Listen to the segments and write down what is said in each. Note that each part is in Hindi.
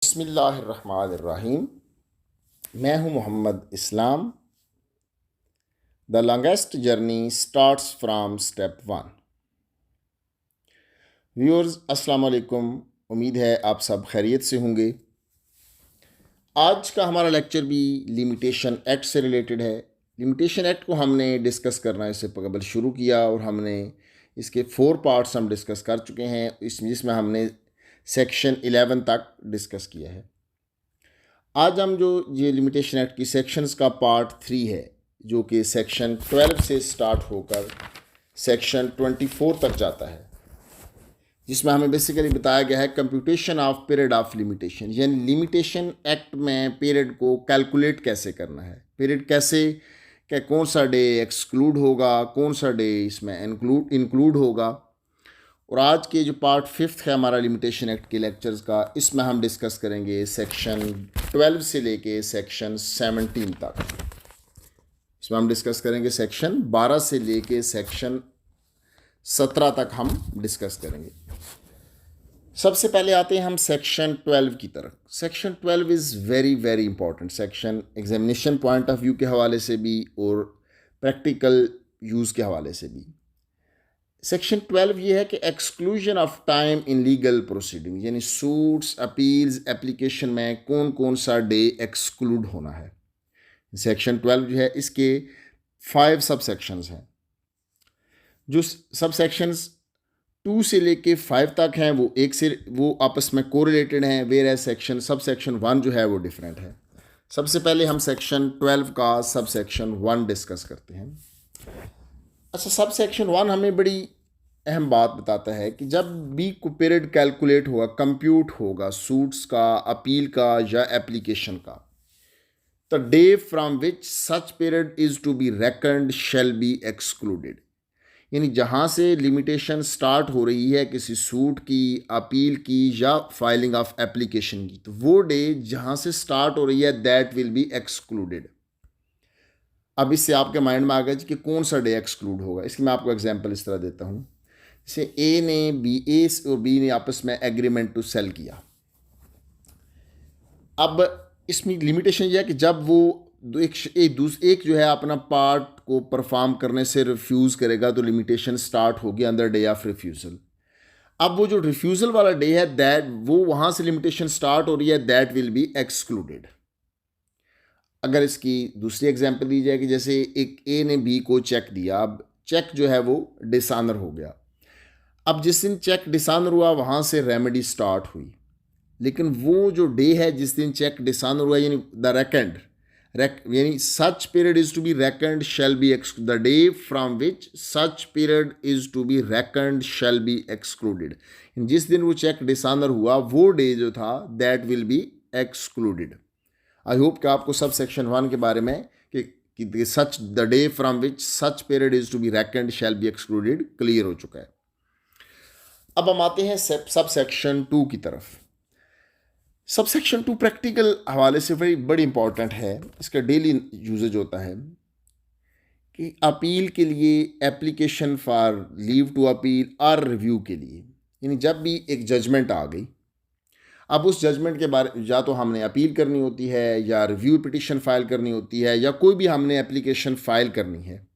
बिस्मिल्लाहिर्रहमानिर्रहीम। मैं हूं Mohammad Islam. The longest journey starts from step one. Viewers, अस्सलाम वालेकुम। उम्मीद है आप सब खैरियत से होंगे। आज का हमारा लेक्चर भी लिमिटेशन एक्ट से रिलेटेड है। लिमिटेशन एक्ट को हमने डिस्कस करना इससे कबल शुरू किया और हमने इसके 4 पार्ट्स हम डिस्कस कर चुके हैं। जिसमें हमने सेक्शन 11 तक डिस्कस किया है। आज हम जो ये लिमिटेशन एक्ट की सेक्शंस का पार्ट 3 है, जो कि सेक्शन 12 से स्टार्ट होकर सेक्शन 24 तक जाता है, जिसमें हमें बेसिकली बताया गया है computation of period of limitation, यानी लिमिटेशन एक्ट में पीरियड को कैलकुलेट कैसे करना है, पीरियड कैसे, क्या कौन सा डे एक्सक्लूड होगा, कौन सा डे इसमें इंक्लूड होगा। और आज के जो पार्ट 5 है हमारा लिमिटेशन एक्ट के लेक्चर्स का, इसमें हम डिस्कस करेंगे सेक्शन 12 से लेके सेक्शन 17 तक। इसमें हम डिस्कस करेंगे सेक्शन 12 से लेके सेक्शन 17 तक हम डिस्कस करेंगे। सबसे पहले आते हैं हम सेक्शन 12 की तरफ। Section 12 is very very important section, examination point of view के हवाले से भी और प्रैक्टिकल यूज़ के हवाले से भी। सेक्शन 12 ये है कि exclusion of time in legal proceeding, यानी सूट्स, अपील्स, एप्लीकेशन में कौन कौन सा डे एक्सक्लूड होना है। सेक्शन 12 जो है इसके 5 सब सेक्शंस हैं। जो सब सेक्शंस 2 से लेके 5 तक हैं वो आपस में कोरिलेटेड हैं, वेयर सेक्शन सब सेक्शन 1 जो है वो डिफरेंट है। सबसे पहले हम सेक्शन 12 का सब सेक्शन 1 डिस्कस करते हैं। अच्छा, सब सेक्शन 1 हमें बड़ी अहम बात बताता है कि जब भी कोई पीरियड कैलकुलेट होगा, कंप्यूट होगा सूट्स का, अपील का या एप्लीकेशन का, the day from which such period is to be reckoned shall be excluded, यानी जहाँ से लिमिटेशन स्टार्ट हो रही है किसी सूट की, अपील की या फाइलिंग ऑफ एप्लीकेशन की, तो वो डे जहाँ से स्टार्ट हो रही है दैट विल बी एक्सक्लूडेड। अब इससे आपके माइंड में आ गया कि कौन सा डे एक्सक्लूड होगा। इसकी मैं आपको एग्जांपल इस तरह देता हूँ। जैसे ए और बी ने आपस में एग्रीमेंट टू सेल किया। अब इसमें लिमिटेशन यह है कि जब वो एक जो है अपना पार्ट को परफॉर्म करने से रिफ्यूज़ करेगा तो लिमिटेशन स्टार्ट होगी अंदर डे ऑफ रिफ्यूज़ल। अब वो जो रिफ्यूज़ल वाला डे है दैट वो वहाँ से लिमिटेशन स्टार्ट हो रही है, दैट विल बी एक्सक्लूडेड। अगर इसकी दूसरी एग्जांपल दी जाए कि जैसे एक ए ने बी को चेक दिया, अब चेक जो है वो डिसऑनर हो गया। अब जिस दिन चेक डिसऑनर हुआ वहाँ से रेमेडी स्टार्ट हुई, लेकिन वो जो डे है जिस दिन चेक डिसऑनर हुआ, यानी द रेकन्ड, यानी such period is to be reckoned shall be the day from which such period is to be reckoned shall be excluded. जिस दिन वो चेक डिसऑनर हुआ वो डे जो था that will be excluded. I hope कि आपको सब सेक्शन 1 के बारे में कि such the day from which such period is to be reckoned shall be excluded clear हो चुका है। अब हम आते हैं सब सेक्शन 2 की तरफ। सब सेक्शन 2 प्रैक्टिकल हवाले से बड़ी इंपॉर्टेंट है। इसका डेली यूजेज होता है कि अपील के लिए, application for leave to appeal और रिव्यू के लिए, यानी जब भी एक जजमेंट आ गई, अब उस जजमेंट के बारे या तो हमने अपील करनी होती है या रिव्यू पिटिशन फाइल करनी होती है या कोई भी हमने एप्लीकेशन फाइल करनी है,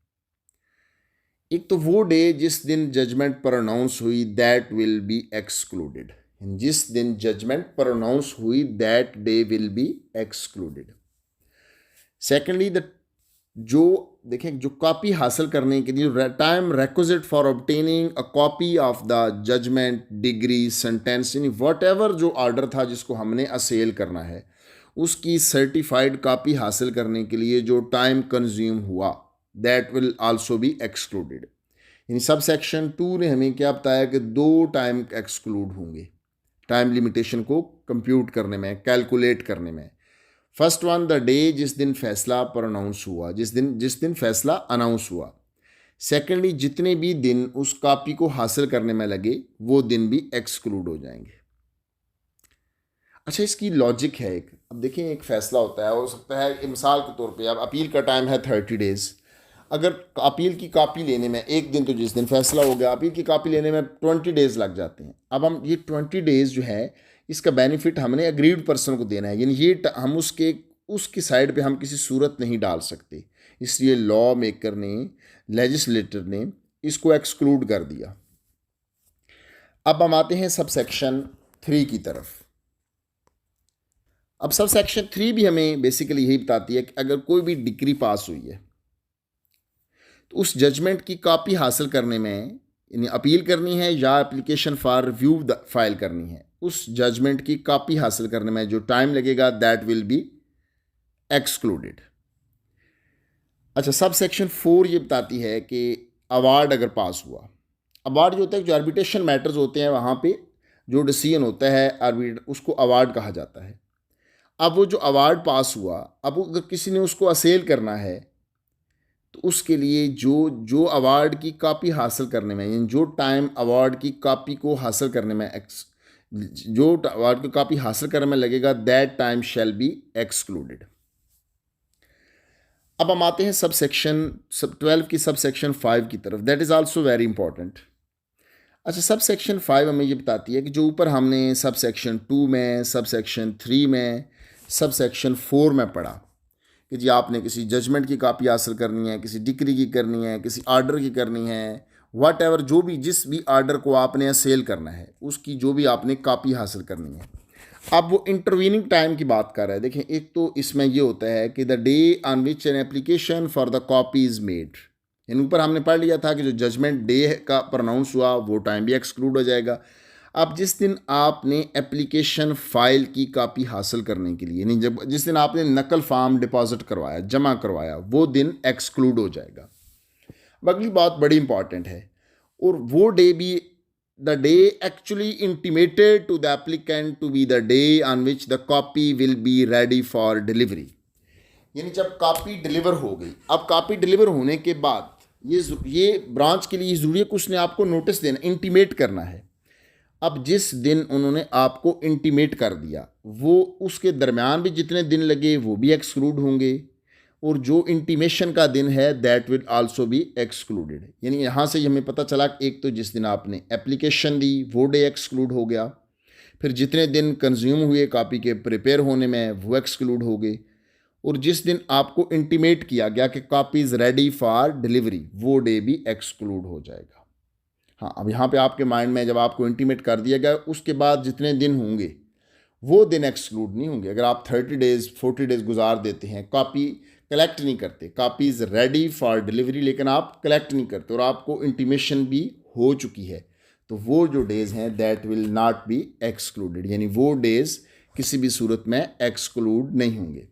एक तो वो डे जिस दिन जजमेंट प्रोनाउंस हुई दैट विल बी एक्सक्लूडेड। जिस दिन जजमेंट प्रोनाउंस हुई that day will be excluded. Secondly जो कॉपी हासिल करने के लिए time requisite for obtaining a copy of the judgement, decree, sentence, यानी वट एवर जो ऑर्डर था जिसको हमने असेल करना है उसकी सर्टिफाइड कॉपी हासिल करने के लिए जो टाइम कंज्यूम हुआ that will also be excluded. इन सब सेक्शन 2 ने हमें क्या बताया कि 2 टाइम एक्सक्लूड होंगे टाइम लिमिटेशन को कंप्यूट करने में, कैलकुलेट करने में। फर्स्ट वन, द डे जिस दिन फैसला प्रोनाउंस हुआ, जिस दिन फैसला अनाउंस हुआ। सेकेंडली, जितने भी दिन उस कॉपी को हासिल करने में लगे वो दिन भी एक्सक्लूड हो जाएंगे। अच्छा, इसकी लॉजिक है एक। अब देखिए, एक फैसला होता है, हो सकता है मिसाल के तौर पे अब अपील का टाइम है 30 डेज़। अगर अपील की कॉपी लेने में एक दिन, तो जिस दिन फैसला हो गया, अपील की कॉपी लेने में 20 डेज़ लग जाते हैं। अब हम ये 20 डेज़ जो है इसका बेनिफिट हमने अग्रीड पर्सन को देना है, यानी ये हम उसकी साइड पे हम किसी सूरत नहीं डाल सकते, इसलिए लॉ मेकर ने, लेजिस्लेटर ने इसको एक्सक्लूड कर दिया। अब हम आते हैं सब सेक्शन 3 की तरफ। अब सब सेक्शन 3 भी हमें बेसिकली यही बताती है कि अगर कोई भी डिक्री पास हुई है तो उस जजमेंट की कॉपी हासिल करने में, यानी अपील करनी है या एप्लीकेशन फॉर रिव्यू फाइल करनी है, उस जजमेंट की कॉपी हासिल करने में जो टाइम लगेगा दैट विल बी एक्सक्लूडेड। अच्छा, सब सेक्शन 4 ये बताती है कि अवार्ड अगर पास हुआ, अवार्ड जो होता है, जो आर्बिट्रेशन मैटर्स होते हैं वहाँ पे जो डिसीजन होता है उसको अवार्ड कहा जाता है। अब वो जो अवार्ड पास हुआ, अब अगर किसी ने उसको असेल करना है तो उसके लिए जो जो अवार्ड की कॉपी हासिल करने में, यानी जो टाइम अवार्ड की कॉपी को हासिल करने में जो अवार्ड की कॉपी हासिल करने में लगेगा that time shell be excluded. अब हम आते हैं सब सेक्शन 12 की सब सेक्शन 5 की तरफ, that is also very important. अच्छा, सब सेक्शन 5 हमें ये बताती है कि जो ऊपर हमने सब सेक्शन 2 में, सब सेक्शन 3 में, सब सेक्शन 4 में पढ़ा कि जी आपने किसी जजमेंट की कॉपी हासिल करनी है, किसी डिक्री की करनी है, किसी आर्डर की करनी है, वट एवर, जो भी जिस भी आर्डर को आपने सेल करना है उसकी जो भी आपने कॉपी हासिल करनी है। अब वो इंटरवीनिंग टाइम की बात कर रहा है। देखें, एक तो इसमें ये होता है कि the day on which an application for the copy is made, इन ऊपर हमने पढ़ लिया था कि जो जजमेंट डे का प्रोनाउंस हुआ वो टाइम भी एक्सक्लूड हो जाएगा। अब जिस दिन आपने एप्लीकेशन फ़ाइल की कॉपी हासिल करने के लिए, नहीं, जिस दिन आपने नकल फार्म डिपॉजिट करवाया, जमा करवाया, वो दिन एक्सक्लूड हो जाएगा। अगली बात बड़ी इंपॉर्टेंट है, और वो डे भी the day actually intimated to the applicant to be the day on which the copy will be ready for delivery, यानी जब कॉपी डिलीवर हो गई। अब कॉपी डिलीवर होने के बाद ये ब्रांच के लिए ज़रूरी है कि उसने आपको नोटिस देना, इंटीमेट करना है। अब जिस दिन उन्होंने आपको इंटीमेट कर दिया, वो उसके दरमियान भी जितने दिन लगे वो भी एक्सक्लूड होंगे, और जो इंटीमेशन का दिन है that will also be excluded. यानी यहाँ से हमें पता चला कि एक तो जिस दिन आपने एप्लीकेशन दी वो डे एक्सक्लूड हो गया, फिर जितने दिन कंज्यूम हुए कॉपी के प्रिपेयर होने में वो एक्सक्लूड हो गए, और जिस दिन आपको इंटीमेट किया गया कि copy is ready for delivery वो डे भी एक्सक्लूड हो जाएगा। हाँ, अब यहाँ पे आपके माइंड में जब आपको इंटीमेट कर दिया गया उसके बाद जितने दिन होंगे वो दिन एक्सक्लूड नहीं होंगे। अगर आप 30 डेज़ 40 डेज़ गुजार देते हैं, कॉपी कलेक्ट नहीं करते, copy is ready for delivery, लेकिन आप कलेक्ट नहीं करते और आपको इंटीमेशन भी हो चुकी है, तो वो जो डेज़ हैं that will not be excluded, यानी वो डेज़ किसी भी सूरत में एक्सक्लूड नहीं होंगे।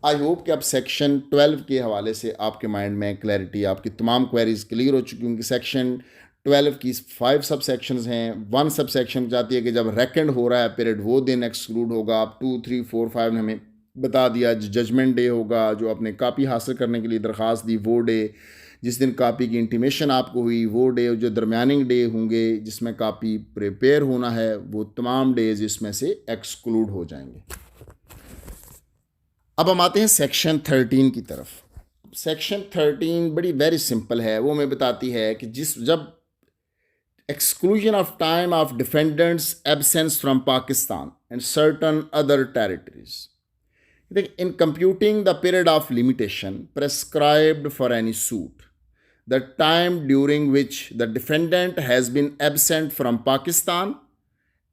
आई होप कि अब सेक्शन 12 के हवाले से आपके माइंड में क्लैरिटी, आपकी तमाम क्वेरीज क्लियर हो चुकी होंगी। सेक्शन 12 की 5 सब सेक्शंस हैं। 1 सब सेक्शन जाती है कि जब रेकंड हो रहा है पीरियड वो दिन एक्सक्लूड होगा। आप 2, 3, 4, 5 ने हमें बता दिया। जजमेंट डे होगा, जो आपने कापी हासिल करने के लिए दरख्वास्त दी वो डे, जिस दिन कापी की इंटीमेशन आपको हुई वो डे, जो दरमियानिंग डे होंगे जिसमें कापी प्रिपेयर होना है, वो तमाम डेज इसमें से एक्सक्लूड हो जाएंगे। अब हम आते हैं सेक्शन 13 की तरफ। सेक्शन 13 बड़ी वेरी सिंपल है। वो हमें बताती है कि जब exclusion of time of defendant's absence from Pakistan and certain other territories. In computing the period of limitation prescribed for any suit, the time during which the defendant has been absent from Pakistan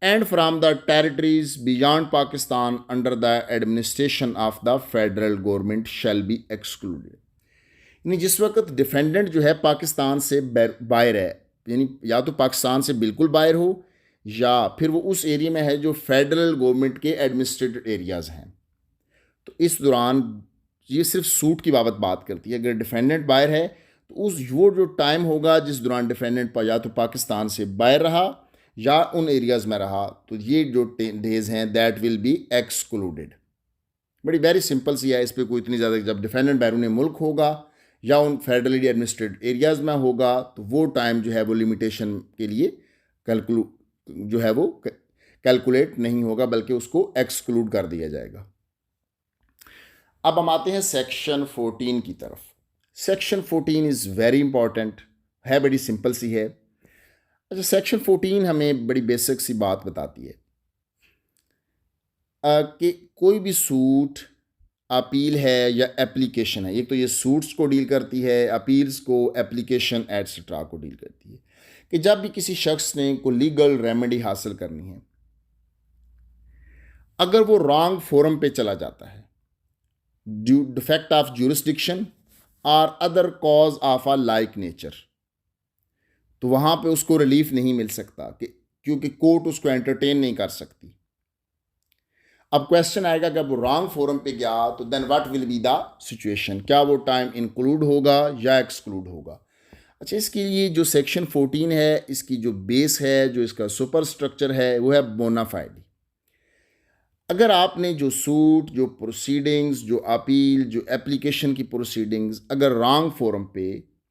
and from the territories beyond Pakistan under the administration of the federal government shall be excluded. यानी जिस वक्त डिफेंडेंट जो है पाकिस्तान से बाहर है, यानी या तो पाकिस्तान से बिल्कुल बाहर हो या फिर वो उस एरिया में है जो फेडरल गवर्नमेंट के एडमिनिस्ट्रेटेड एरियाज़ हैं, तो इस दौरान ये सिर्फ सूट की बात करती है। अगर डिफेंडेंट बाहर है तो वो जो टाइम होगा जिस दौरान डिफेंडेंट या तो पाकिस्तान से बाहर रहा या उन एरियाज़ में रहा, तो ये जो डेज हैं दैट विल बी एक्सक्लूडेड। बड़ी वेरी सिंपल सी है, इस पर कोई इतनी ज़्यादा, जब डिफेंडेंट बैरून मुल्क होगा या उन फेडरली एडमिनिस्ट्रेटेड एरियाज़ में होगा तो वो टाइम जो है वो लिमिटेशन के लिए कैलकुलेट नहीं होगा, बल्कि उसको एक्सक्लूड कर दिया जाएगा। अब हम आते हैं सेक्शन 14 की तरफ। सेक्शन 14 इज़ वेरी इंपॉर्टेंट है, बड़ी सिंपल सी है। अच्छा, सेक्शन 14 हमें बड़ी बेसिक सी बात बताती है कि कोई भी सूट अपील है या एप्लीकेशन है, एक तो ये सूट्स को डील करती है, अपील्स को, एप्लीकेशन एट्सेट्रा को डील करती है, कि जब भी किसी शख्स ने को लीगल रेमेडी हासिल करनी है, अगर वो रॉन्ग फोरम पे चला जाता है, डिफेक्ट ऑफ ज्यूरिसडिक्शन और other cause of a like nature, तो वहाँ पे उसको रिलीफ नहीं मिल सकता कि क्योंकि कोर्ट उसको एंटरटेन नहीं कर सकती। अब क्वेश्चन आएगा कि अब वो रॉन्ग फोरम पे गया तो then what will be the situation, क्या वो टाइम इंक्लूड होगा या एक्सक्लूड होगा। अच्छा, इसके लिए जो सेक्शन 14 है, इसकी जो बेस है, जो इसका सुपर स्ट्रक्चर है, वो है बोनाफाइडी। अगर आपने जो सूट, जो प्रोसीडिंग्स, जो अपील, जो एप्लीकेशन की प्रोसीडिंग्स अगर रॉन्ग फोरम पे,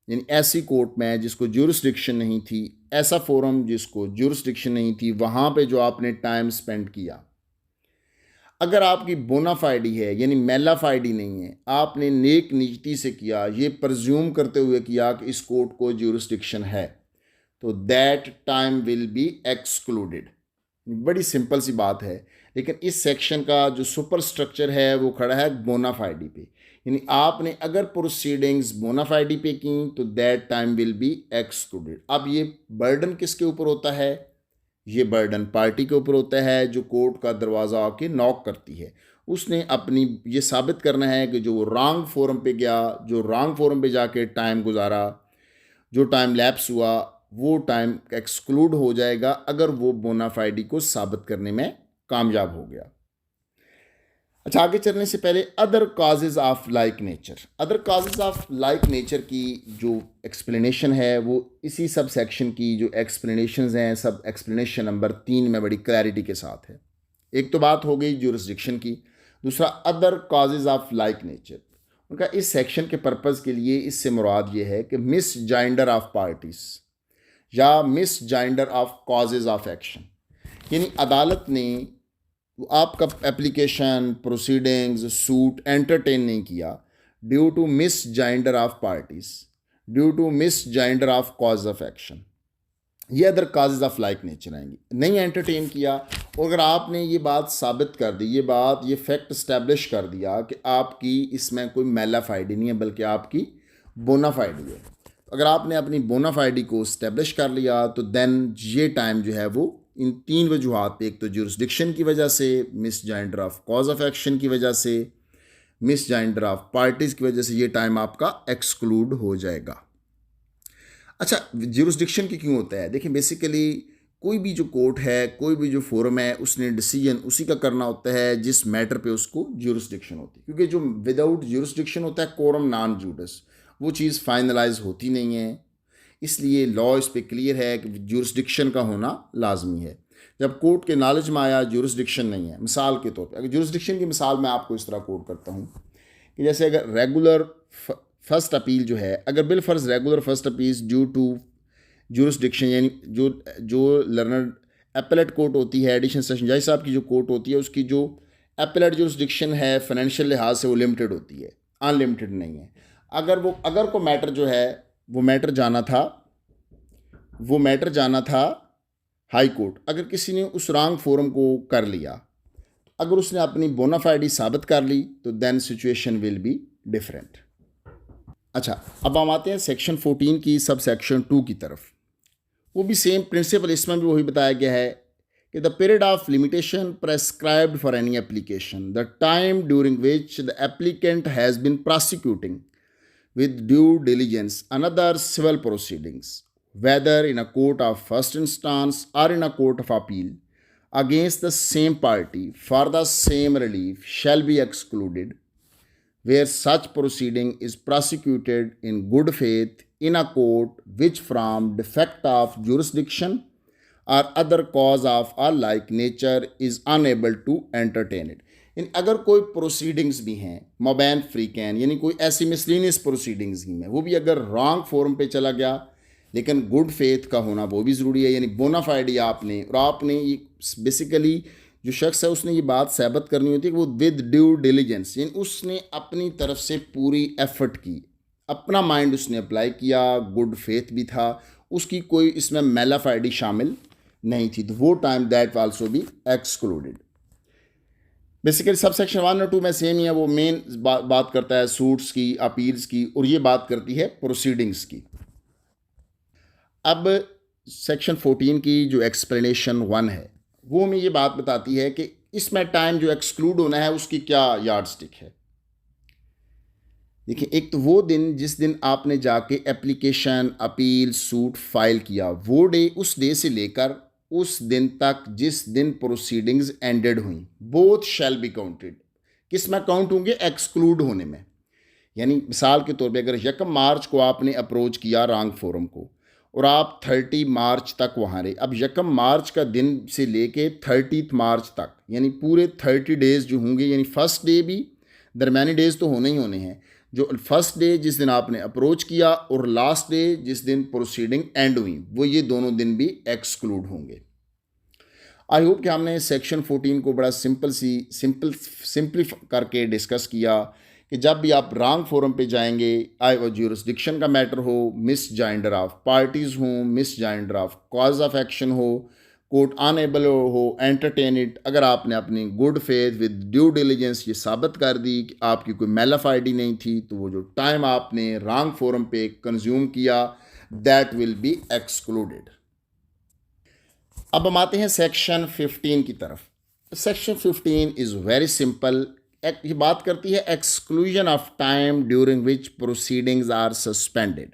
यानी ऐसी कोर्ट में जिसको ज्यूरिसडिक्शन नहीं थी, ऐसा फोरम जिसको ज्यूरिसडिक्शन नहीं थी, वहाँ पे जो आपने टाइम स्पेंड किया, अगर आपकी बोनाफाइडी है यानी मेलाफाइडी नहीं है, आपने नेक नियति से किया, ये प्रज्यूम करते हुए किया कि इस कोर्ट को ज्यूरिसडिक्शन है, तो that time will be excluded. बड़ी सिंपल सी बात है, लेकिन इस सेक्शन का जो सुपर स्ट्रक्चर है वो खड़ा है बोनाफाइडी पे, यानी आपने अगर प्रोसीडिंग्स बोनाफाइडी पे की तो that time will be excluded. अब ये बर्डन किसके ऊपर होता है? ये बर्डन पार्टी के ऊपर होता है जो कोर्ट का दरवाज़ा आके नॉक करती है। उसने अपनी ये साबित करना है कि जो वो रॉन्ग फोरम पे गया, जो रॉन्ग फोरम पे जाके टाइम गुजारा, जो टाइम लैप्स हुआ, वो टाइम एक्सक्लूड हो जाएगा अगर वो बोनाफाइडी को साबित करने में कामयाब हो गया। अच्छा, आगे चलने से पहले other causes of like nature, other causes of like nature की जो एक्सप्लेनेशन है वो इसी सब सेक्शन की जो एक्सप्लेनेशंस हैं, सब एक्सप्लेनेशन नंबर 3 में बड़ी क्लैरिटी के साथ है। एक तो बात हो गई ज्यूरिसडिक्शन की, दूसरा other causes of like nature. उनका इस सेक्शन के पर्पज़ के लिए इससे मुराद ये है कि मिस जाइंडर ऑफ पार्टीज या misjoinder of causes of action, यानी अदालत ने आपका एप्लीकेशन, प्रोसीडिंग्स, सूट एंटरटेन नहीं किया due to misjoinder of parties, due to misjoinder of cause of action, ये other causes of like nature आएंगी। नहीं एंटरटेन किया, और अगर आपने ये बात साबित कर दी, ये फैक्ट इस्टेब्लिश कर दिया कि आपकी इसमें कोई मेलाफाइडी नहीं है बल्कि आपकी बोनाफाइडी है, अगर आपने अपनी बोनाफाइडी को इस्टेब्लिश कर लिया तो देन ये टाइम जो है वो इन 3 वजूहात पे, एक तो ज्यूरिसडिक्शन की वजह से, misjoinder of cause of action की वजह से, मिस जाइंडर ऑफ पार्टीज की वजह से, ये टाइम आपका एक्सक्लूड हो जाएगा। अच्छा, ज्यूरिसडिक्शन की क्यों होता है? देखिए, बेसिकली कोई भी जो कोर्ट है, कोई भी जो फोरम है, उसने डिसीजन उसी का करना होता है जिस मैटर पे उसको ज्यूरिसडिक्शन होती है, क्योंकि जो विदाउट ज्यूरिसडिक्शन होता है कोरम नॉन जूडिस, वो चीज़ फाइनलाइज होती नहीं है। इसलिए लॉ इस पे क्लियर है कि ज्यूरिसडिक्शन का होना लाजमी है। जब कोर्ट के नॉलेज में आया ज्यूरिसडिक्शन नहीं है, मिसाल के तौर पे अगर ज्यूरिसडिक्शन की मिसाल मैं आपको इस तरह कोट करता हूँ कि जैसे अगर रेगुलर फर्स्ट अपील जो है, अगर बिल फर्ज regular first appeal due to jurisdiction, यानी जो लर्नर एपेलेट कोर्ट होती है, एडिशनल सेशन जज साहब की जो कोर्ट होती है, उसकी जो एपेलेट ज्यूरिसडिक्शन है फाइनेंशियल लिहाज से वो लिमिटेड होती है, अनलिमिटेड नहीं है। अगर को मैटर जो है वो मैटर जाना था हाई कोर्ट, अगर किसी ने उस रॉन्ग फोरम को कर लिया, अगर उसने अपनी बोनाफाइडी साबित कर ली तो then situation will be different. अच्छा, अब हम आते हैं सेक्शन 14 की सब सेक्शन 2 की तरफ। वो भी सेम प्रिंसिपल, इसमें भी वही बताया गया है कि the period of limitation prescribed for any application, the time during which the applicant has been prosecuting with due diligence another civil proceedings, whether in a court of first instance or in a court of appeal, against the same party for the same relief shall be excluded, where such proceeding is prosecuted in good faith in a court which from defect of jurisdiction or other cause of a like nature is unable to entertain it। इन अगर कोई प्रोसीडिंग्स भी हैं मोबैन फ्री कैन, यानी कोई ऐसी मिसलिनियस प्रोसीडिंग्स ही में, वो भी अगर रॉन्ग फोरम पे चला गया, लेकिन गुड फेथ का होना वो भी ज़रूरी है, यानी बोनाफाइडी आपने ये बेसिकली जो शख्स है उसने ये बात साबित करनी होती है कि वो विद ड्यू डिलीजेंस, यानी उसने अपनी तरफ से पूरी एफर्ट की, अपना माइंड उसने अप्लाई किया, गुड फेथ भी था, उसकी कोई इसमें मेलाफाइडी शामिल नहीं थी, तो वो time that also be excluded. Basically सब सेक्शन 1 और 2 में सेम ही है, वो मेन बात करता है सूट्स की, अपील्स की, और ये बात करती है प्रोसीडिंग्स की। अब सेक्शन 14 की जो एक्सप्लेनेशन 1 है वो हमें ये बात बताती है कि इसमें टाइम जो एक्सक्लूड होना है उसकी क्या यार्ड स्टिक है। देखिए, एक तो वो दिन जिस दिन आपने जाके एप्लीकेशन, अपील, सूट फाइल किया, वो डे, उस डे से लेकर उस दिन तक जिस दिन प्रोसीडिंग्स एंडेड हुई, बोथ शैल बी काउंटेड। किस में काउंट होंगे? एक्सक्लूड होने में। यानी मिसाल के तौर पे अगर 1 मार्च को आपने अप्रोच किया रांग फोरम को और आप 30 मार्च तक वहाँ रहे, अब 1 मार्च का दिन से लेके 30 मार्च तक यानी पूरे 30 डेज़ जो होंगे, यानी फर्स्ट डे भी, दरमियानी डेज़ तो होने ही होने हैं, जो फर्स्ट डे जिस दिन आपने अप्रोच किया और लास्ट डे जिस दिन प्रोसीडिंग एंड हुई, वो ये दोनों दिन भी एक्सक्लूड होंगे। आई होप कि हमने सेक्शन 14 को बड़ा सिंपल करके डिस्कस किया कि जब भी आप रॉन्ग फोरम पे जाएंगे, आई ज्यूरिसडिक्शन का मैटर हो, मिस जाइंडर ऑफ पार्टीज़ हों, misjoinder of cause of action हो, कोर्ट अनएबल हो एंटरटेन इट, अगर आपने अपनी good faith with due diligence ये साबित कर दी कि आपकी कोई मेलफ आईडी नहीं थी, तो वो जो टाइम आपने रॉन्ग फोरम पे कंज्यूम किया, दैट विल बी एक्सक्लूडेड। अब हम आते हैं सेक्शन 15 की तरफ। Section 15 is very simple. ये बात करती है exclusion of time during which proceedings are suspended.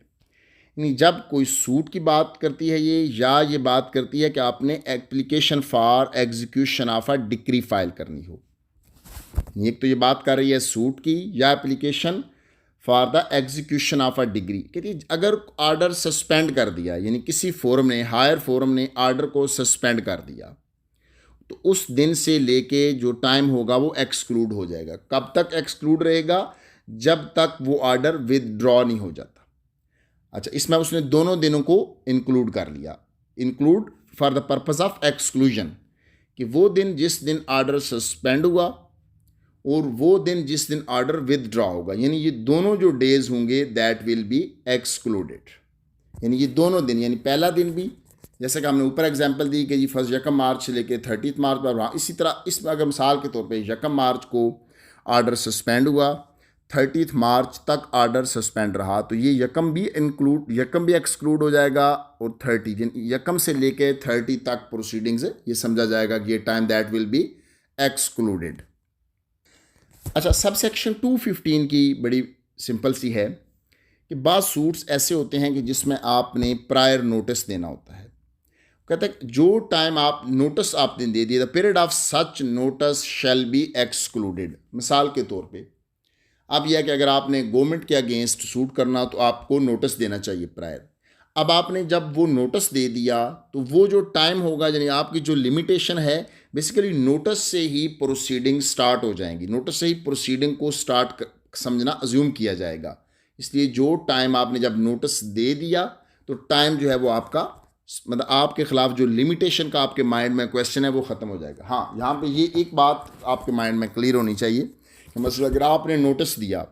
यानी जब कोई सूट की बात करती है ये, या ये बात करती है कि आपने application for execution of a decree file करनी हो। एक तो ये बात कर रही है सूट की या application for the execution of a degree. कहती है अगर ऑर्डर सस्पेंड कर दिया, यानी किसी फोरम ने, हायर फोरम ने ऑर्डर को सस्पेंड कर दिया, तो उस दिन से लेके जो टाइम होगा वो एक्सक्लूड हो जाएगा। कब तक एक्सक्लूड रहेगा? जब तक वो ऑर्डर विदड्रॉ नहीं हो जाता। अच्छा, इसमें उसने दोनों दिनों को इंक्लूड कर लिया, include for the purpose of exclusion, कि वो दिन जिस दिन ऑर्डर सस्पेंड हुआ और वो दिन जिस दिन ऑर्डर विदड्रॉ होगा, यानी ये दोनों जो डेज होंगे दैट विल बी एक्सक्लूडेड। यानी ये दोनों दिन, यानी पहला दिन भी, जैसे कि हमने ऊपर एग्जांपल दी कि जी फर्स्ट 1 मार्च से लेके 30 मार्च पर वहाँ, इसी तरह इसमें अगर मिसाल के तौर पे 1 मार्च को ऑर्डर सस्पेंड हुआ, 30 मार्च तक ऑर्डर सस्पेंड रहा, तो ये यकम भी एक्सक्लूड हो जाएगा, और 30 यकम से लेके 30 तक प्रोसीडिंग्स ये समझा जाएगा कि ये time that will be excluded. अच्छा, सब सेक्शन 215 की बड़ी सिंपल सी है कि बाद सूट्स ऐसे होते हैं कि जिसमें आपने प्रायर नोटिस देना होता है। कहते हैं जो टाइम आप नोटिस आपने दे दिया, the period of such notice shall be excluded. मिसाल के तौर पे अब यह कि अगर आपने गवर्नमेंट के अगेंस्ट सूट करना तो आपको नोटिस देना चाहिए प्रायर। अब आपने जब वो नोटिस दे दिया तो वो जो टाइम होगा, यानी आपकी जो लिमिटेशन है, बेसिकली नोटिस से ही प्रोसीडिंग स्टार्ट हो जाएंगी, नोटिस से ही प्रोसीडिंग को स्टार्ट समझना अज्यूम किया जाएगा। इसलिए जो टाइम आपने जब नोटिस दे दिया तो टाइम जो है वो आपका, मतलब आपके खिलाफ जो लिमिटेशन का आपके माइंड में क्वेश्चन है वो ख़त्म हो जाएगा। हाँ, यहाँ पे ये एक बात आपके माइंड में क्लियर होनी चाहिए कि मतलब अगर आपने नोटिस दिया,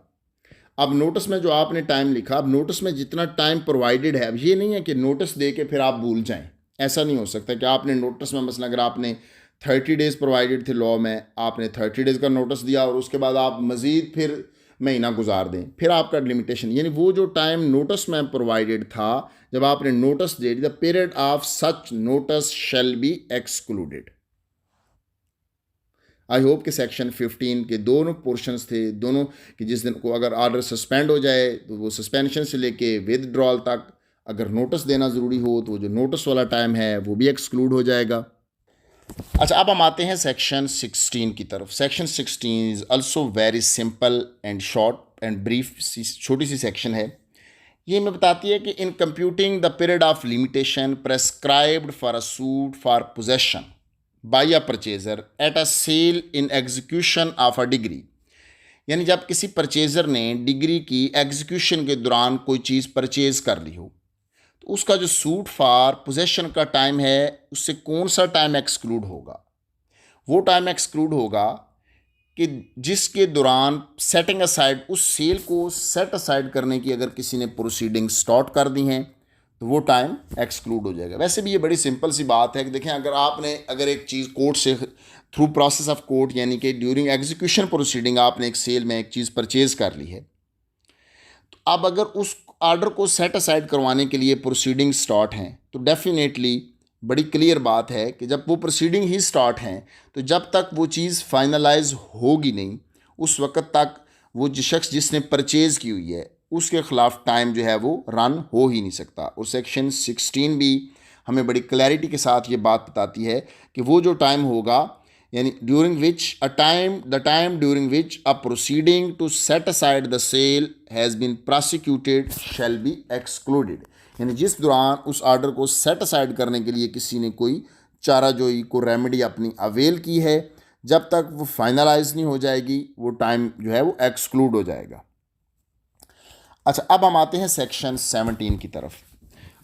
अब नोटिस में जो आपने टाइम लिखा, अब नोटिस में जितना टाइम प्रोवाइडेड है, अब ये नहीं है कि नोटिस दे के फिर आप भूल जाएं। ऐसा नहीं हो सकता कि आपने नोटिस में, मसलन अगर आपने 30 डेज़ प्रोवाइडेड थे लॉ में, आपने 30 डेज़ का नोटिस दिया और उसके बाद आप मज़ीद फिर महीना गुजार दें, फिर आपका लिमिटेशन, यानी वो जो टाइम नोटिस में प्रोवाइडेड था, जब आपने नोटिस दे दिया, the period of such notice shall be excluded. I hope कि सेक्शन 15 के दोनों पोर्शंस थे, दोनों कि जिस दिन को अगर ऑर्डर सस्पेंड हो जाए तो वो सस्पेंशन से लेके विदड्रॉल तक, अगर नोटिस देना ज़रूरी हो तो वो जो नोटिस वाला टाइम है वो भी एक्सक्लूड हो जाएगा। अच्छा, अब हम आते हैं सेक्शन 16 की तरफ। Section 16 is also very simple and short and brief, छोटी सी सेक्शन है। ये हमें बताती है कि in computing the period of limitation prescribed for a suit for possession by a purchaser at a sale in execution of a decree, यानी जब किसी परचेजर ने डिग्री की एग्जीक्यूशन के दौरान कोई चीज़ परचेज कर ली हो, तो उसका जो सूट फॉर पोजेशन का टाइम है उससे कौन सा टाइम एक्सक्लूड होगा? वो टाइम एक्सक्लूड होगा कि जिसके दौरान सेटिंग असाइड, उस सेल को सेट असाइड करने की अगर किसी ने प्रोसीडिंग स्टार्ट कर दी हैं, तो वो टाइम एक्सक्लूड हो जाएगा। वैसे भी ये बड़ी सिंपल सी बात है कि देखें, अगर एक चीज़ कोर्ट से थ्रू प्रोसेस ऑफ कोर्ट यानी कि ड्यूरिंग एग्जीक्यूशन प्रोसीडिंग आपने एक सेल में एक चीज़ परचेज कर ली है, तो अब अगर उस ऑर्डर को सेट असाइड करवाने के लिए प्रोसीडिंग स्टार्ट हैं तो डेफिनेटली बड़ी क्लियर बात है कि जब वो प्रोसीडिंग ही स्टार्ट हैं तो जब तक वो चीज़ फाइनलाइज होगी नहीं उस वक़्त तक वो शख्स जिसने परचेज़ की हुई है उसके ख़िलाफ़ टाइम जो है वो रन हो ही नहीं सकता। और सेक्शन 16 भी हमें बड़ी क्लैरिटी के साथ ये बात बताती है कि वो जो टाइम होगा यानी the time during which a proceeding to set aside the sale has been prosecuted shall be excluded, यानी जिस दौरान उस आर्डर को सेट असाइड करने के लिए किसी ने कोई चाराजोई को रेमेडी अपनी अवेल की है, जब तक वो फाइनलाइज नहीं हो जाएगी वो टाइम जो है वो एक्सक्लूड हो जाएगा। अच्छा, अब हम आते हैं सेक्शन 17 की तरफ।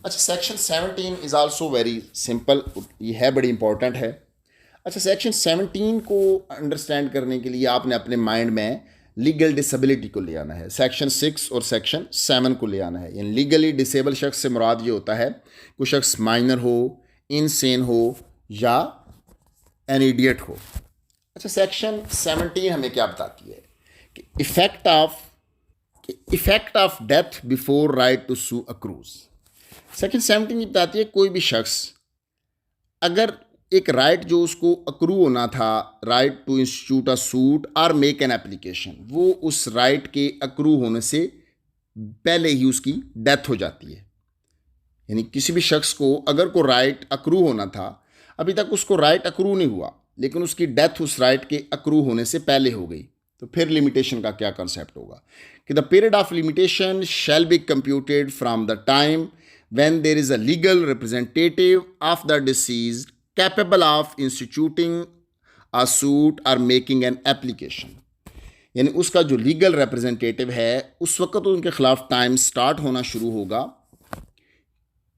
अच्छा, section 17 is also very simple, ये है बड़ी इंपॉर्टेंट है। अच्छा, सेक्शन 17 को अंडरस्टैंड करने के लिए आपने अपने माइंड में लीगल डिसेबिलिटी को ले आना है, सेक्शन 6 और सेक्शन 7 को ले आना है। यानी लीगली डिसेबल शख्स से मुराद ये होता है कोई शख्स माइनर हो, इनसेन हो या एन इडियट हो। अच्छा, सेक्शन 17 हमें क्या बताती है कि effect of death before right to sue accrues. Section 17 ये बताती है कोई भी शख्स अगर एक राइट जो उसको अक्रू होना था, right to institute a suit और मेक एन एप्लीकेशन, वो उस राइट के अक्रू होने से पहले ही उसकी डेथ हो जाती है। यानी किसी भी शख्स को अगर को राइट अक्रू होना था, अभी तक उसको राइट अक्रू नहीं हुआ लेकिन उसकी डेथ उस राइट के अक्रू होने से पहले हो गई, तो फिर लिमिटेशन का क्या कंसेप्ट होगा कि the period of limitation shall be computed from the time when there is a legal representative of the deceased capable of instituting a suit or making an application। यानी उसका जो लीगल रिप्रेजेंटेटिव है उस वक्त उनके खिलाफ टाइम स्टार्ट होना शुरू होगा।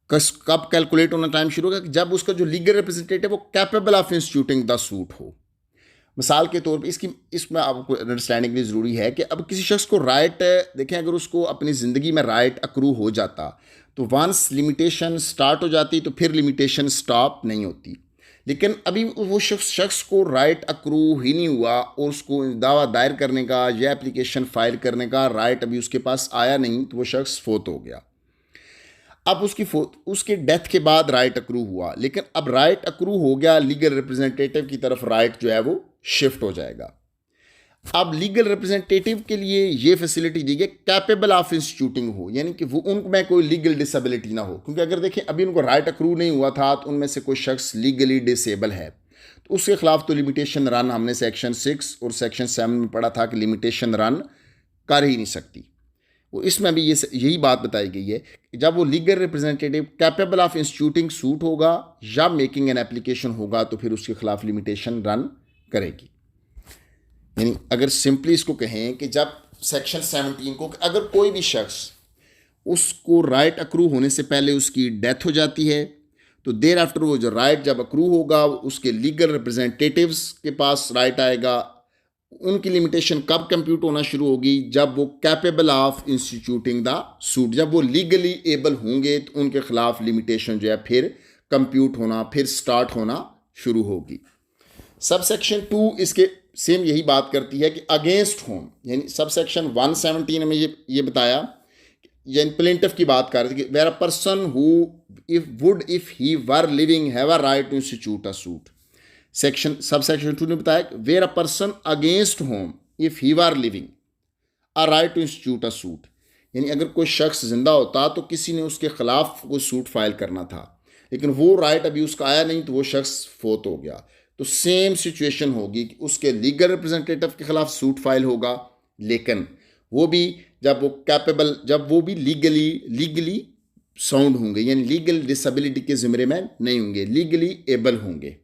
कब कैलकुलेट होना टाइम शुरू होगा? जब उसका जो लीगल रिप्रेजेंटेटिव वो capable of instituting the suit हो। मिसाल के तौर पे इसमें आपको अंडरस्टैंडिंग के लिए ज़रूरी है कि अब किसी शख्स को राइट, देखें अगर उसको अपनी ज़िंदगी में राइट अक्रू हो जाता तो वंस लिमिटेशन स्टार्ट हो जाती तो फिर लिमिटेशन स्टॉप नहीं होती, लेकिन अभी वो शख्स को राइट अक्रू ही नहीं हुआ और उसको दावा दायर करने का या एप्लीकेशन फ़ाइल करने का राइट अभी उसके पास आया नहीं, तो वो शख्स फोत हो गया। अब उसके डेथ के बाद राइट अक्रू हुआ, लेकिन अब राइट अक्रू हो गया, लीगल रिप्रेजेंटेटिव की तरफ राइट जो है वो शिफ्ट हो जाएगा। अब लीगल रिप्रेजेंटेटिव के लिए ये फैसिलिटी दी गई कैपेबल ऑफ इंस्टीट्यूटिंग हो, यानी कि वो उनमें कोई लीगल डिसेबिलिटी ना हो, क्योंकि अगर देखें अभी उनको राइट अक्रू नहीं हुआ था तो उनमें से कोई शख्स लीगली डिसेबल है तो उसके खिलाफ तो लिमिटेशन रन हमने सेक्शन 6 और सेक्शन 7 में पढ़ा था कि लिमिटेशन रन कर ही नहीं सकती। वो इसमें भी यही बात बताई गई है कि जब वो legal representative capable of instituting suit होगा या मेकिंग एन एप्लीकेशन होगा तो फिर उसके खिलाफ लिमिटेशन रन करेगी। यानी अगर सिंपली इसको कहें कि जब सेक्शन 17 को अगर कोई भी शख्स उसको राइट अक्रू होने से पहले उसकी डेथ हो जाती है तो देर आफ्टर वो जो राइट जब अक्रू होगा उसके लीगल रिप्रेजेंटेटिव्स के पास राइट आएगा। उनकी लिमिटेशन कब कंप्यूट होना शुरू होगी? जब वो capable of instituting the suit, जब वो लीगली एबल होंगे तो उनके खिलाफ लिमिटेशन जो है फिर कंप्यूट होना, फिर स्टार्ट होना शुरू होगी। सब सेक्शन 2 इसके सेम यही बात करती है कि अगेंस्ट होम, यानी सब सेक्शन 117 में ये बताया, यानी प्लेंटिफ की बात कर रही थी कि where a person who if he were living have a right to institute a suit. Sub section 2 ने बताया where a person against whom if he were living a right to institute a suit, यानी अगर कोई शख्स जिंदा होता तो किसी ने उसके खिलाफ कोई सूट फाइल करना था लेकिन वो राइट अभी उसका आया नहीं तो वो शख्स फोत हो गया, तो सेम सिचुएशन होगी कि उसके लीगल रिप्रेजेंटेटिव के खिलाफ सूट फाइल होगा, लेकिन वो भी जब वो भी लीगली साउंड होंगे, यानी लीगल डिसेबिलिटी के ज़िम्मे में नहीं होंगे, लीगली एबल होंगे।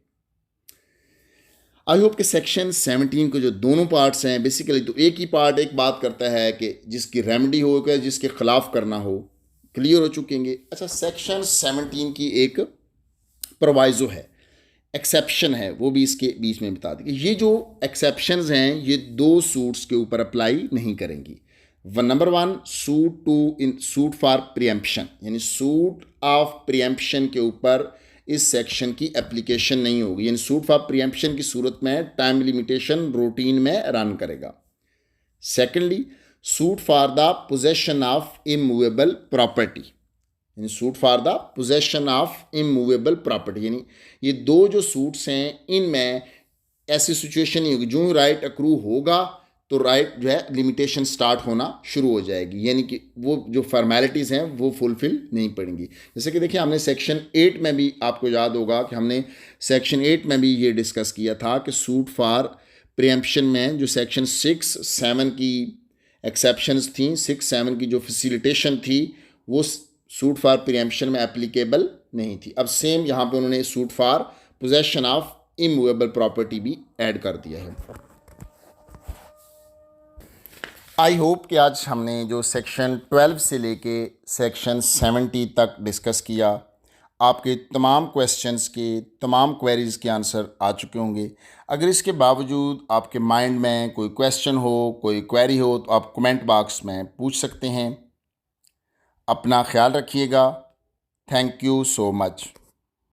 आई होप कि सेक्शन 17 के जो दोनों पार्ट्स हैं बेसिकली तो एक ही पार्ट एक बात करता है कि जिसकी रेमेडी हो या जिसके खिलाफ करना हो, क्लियर हो चुकेंगे। अच्छा, सेक्शन 17 की एक प्रोवाइजो है, एक्सेप्शन है, वो भी इसके बीच में बता दें कि ये जो एक्सेप्शंस हैं ये 2 सूट्स के ऊपर अप्लाई नहीं करेंगी। नंबर 1 सूट फॉर प्रियम्पशन, यानी सूट ऑफ प्रियम्पशन के ऊपर इस सेक्शन की एप्लीकेशन नहीं होगी, यानी सूट फॉर प्रियम्पशन की सूरत में टाइम लिमिटेशन रूटीन में रन करेगा। Secondly, suit for the possession of immovable property, यानी suit for the possession of immovable property, यानी ये दो जो सूट्स हैं इनमें ऐसी सिचुएशन नहीं होगी, जो राइट अक्रू होगा तो राइट जो है लिमिटेशन स्टार्ट होना शुरू हो जाएगी, यानी कि वो जो फॉर्मेलिटीज़ हैं वो फुलफिल नहीं पड़ेंगी। जैसे कि देखिए हमने सेक्शन 8 में भी, आपको याद होगा कि हमने सेक्शन 8 में भी ये डिस्कस किया था कि सूट फॉर प्रियम्पशन में जो सेक्शन 6, 7 की एक्सेप्शंस थी, 6, 7 की जो फैसिलिटेशन थी वो सूट फॉर प्रियम्पशन में एप्लीकेबल नहीं थी। अब सेम यहाँ पे उन्होंने suit for possession of immovable property भी ऐड कर दिया है। आई होप कि आज हमने जो सेक्शन 12 से लेके सेक्शन 70 तक डिस्कस किया, आपके तमाम क्वेश्चंस के, तमाम क्वेरीज़ के आंसर आ चुके होंगे। अगर इसके बावजूद आपके माइंड में कोई क्वेश्चन हो, कोई क्वेरी हो, तो आप कमेंट बॉक्स में पूछ सकते हैं। अपना ख्याल रखिएगा। Thank you so much.